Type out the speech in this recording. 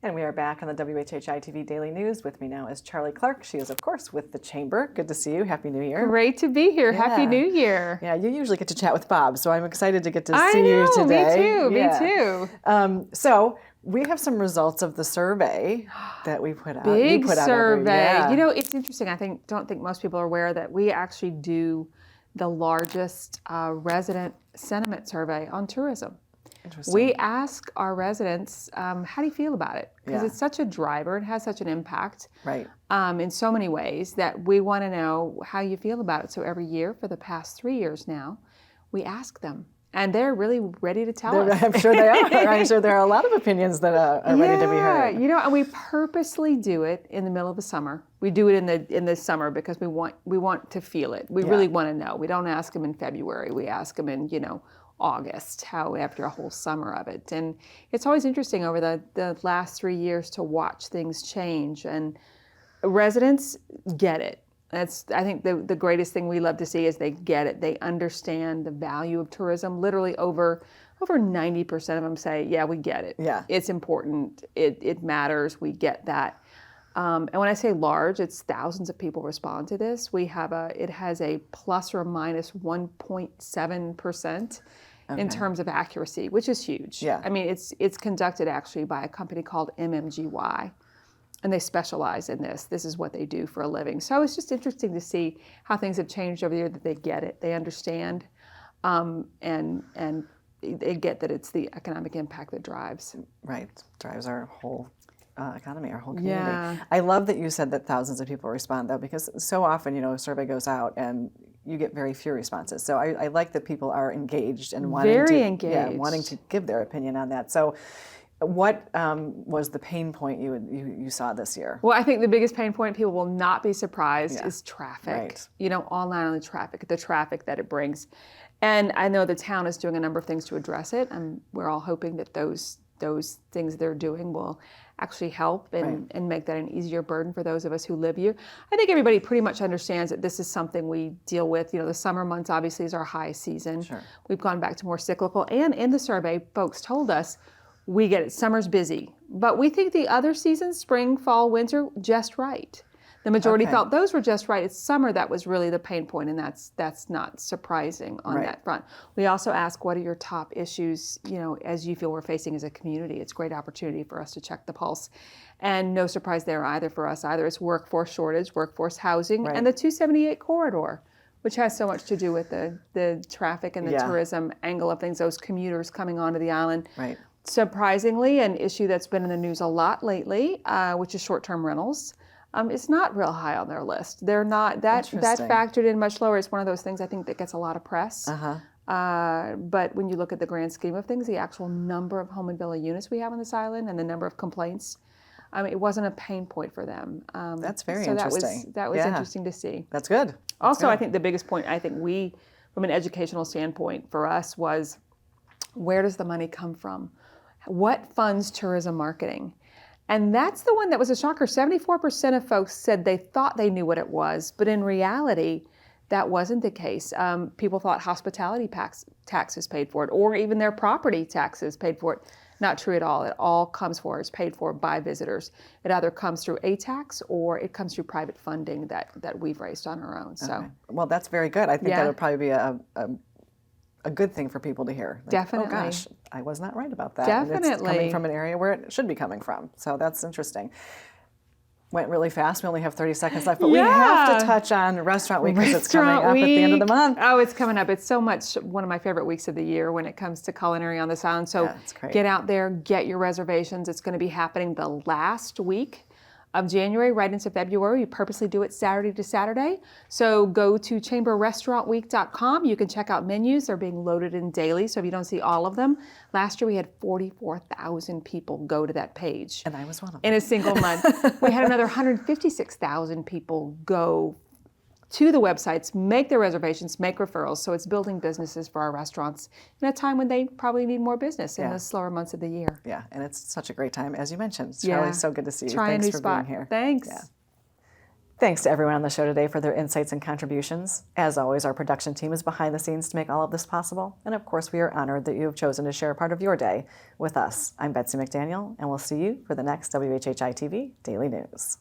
And we are back on the WHHI-TV Daily News. With me now is Charlie Clark. She is, of course, with the Chamber. Good to see you. Happy New Year. Great to be here. Yeah. Happy New Year. Yeah, you usually get to chat with Bob, so I'm excited to get to see you today. Me too. So we have some results of the survey that we put out. Big you put survey. Out You know, it's interesting. Don't think most people are aware that we actually do the largest resident sentiment survey on tourism. We ask our residents, how do you feel about it? Because it's such a driver, it has such an impact in so many ways that we want to know how you feel about it. So every year for the past 3 years now, we ask them. And they're really ready to tell us. I'm sure they are. I'm sure there are a lot of opinions that are ready to be heard. You know, and we purposely do it in the middle of the summer. We do it in the summer because we want to feel it. We really want to know. We don't ask them in February. We ask them in, August, after a whole summer of it. And it's always interesting over the last 3 years to watch things change. And residents get it. I think the greatest thing we love to see is they get it. They understand the value of tourism. Literally over 90% of them say, yeah, we get it. Yeah. It's important. It matters. We get that. And when I say large, it's thousands of people respond to this. It has a plus or minus 1.7% in terms of accuracy, which is huge. Yeah. I mean, it's conducted actually by a company called MMGY. And they specialize in this. This is what they do for a living. So it's just interesting to see how things have changed over the year, that they get it, they understand, and they get that it's the economic impact that drives. Right, drives our whole economy, our whole community. Yeah. I love that you said that thousands of people respond, though, because so often, a survey goes out and you get very few responses. So I like that people are engaged and wanting to give their opinion on that. So what was the pain point you saw this year? Well, I think the biggest pain point, people will not be surprised, is traffic. Right. Online on the traffic that it brings. And I know the town is doing a number of things to address it, and we're all hoping that those things they're doing will actually help and make that an easier burden for those of us who live here. I think everybody pretty much understands that this is something we deal with. The summer months obviously is our high season. Sure. We've gone back to more cyclical. And in the survey, folks told us, we get it. Summer's busy. But we think the other seasons, spring, fall, winter, just right. The majority felt those were just right. It's summer that was really the pain point, and that's not surprising on that front. We also ask, what are your top issues, as you feel we're facing as a community? It's a great opportunity for us to check the pulse. And no surprise there either for us either. It's workforce shortage, workforce housing, and the 278 corridor, which has so much to do with the traffic and the tourism angle of things, those commuters coming onto the island. Right. Surprisingly, an issue that's been in the news a lot lately, which is short-term rentals, it's not real high on their list. They're not that factored in much lower. It's one of those things I think that gets a lot of press. But when you look at the grand scheme of things, the actual number of home and villa units we have on this island and the number of complaints, it wasn't a pain point for them. That's very interesting. That was interesting to see. That's good. I think the biggest point, we, from an educational standpoint for us, was where does the money come from? What funds tourism marketing? And that's the one that was a shocker. 74% of folks said they thought they knew what it was, but in reality, that wasn't the case. People thought hospitality taxes paid for it, or even their property taxes paid for it. Not true at all. It all it's paid for by visitors. It either comes through a tax or it comes through private funding that we've raised on our own. So, well, that's very good. I think that would probably be a good thing for people to hear. Definitely. Oh gosh, I was not right about that. Definitely. And it's coming from an area where it should be coming from. So that's interesting. Went really fast. We only have 30 seconds left, but we have to touch on Restaurant Week because it's coming up at the end of the month. Oh, it's coming up. It's so much one of my favorite weeks of the year when it comes to culinary on this island. So get out there, get your reservations. It's going to be happening the last week of January right into February. We purposely do it Saturday to Saturday. So go to chamberrestaurantweek.com. You can check out menus. They're being loaded in daily, so if you don't see all of them. Last year we had 44,000 people go to that page. And I was one of them. In a single month. We had another 156,000 people go to the websites, make their reservations, make referrals. So it's building businesses for our restaurants in a time when they probably need more business in the slower months of the year. Yeah, and it's such a great time, as you mentioned. Charlie, so good to see you. Try Thanks a new for spot. being here. Thanks. Yeah. Thanks to everyone on the show today for their insights and contributions. As always, our production team is behind the scenes to make all of this possible. And of course, we are honored that you have chosen to share a part of your day with us. I'm Betsy McDaniel, and we'll see you for the next WHHI-TV Daily News.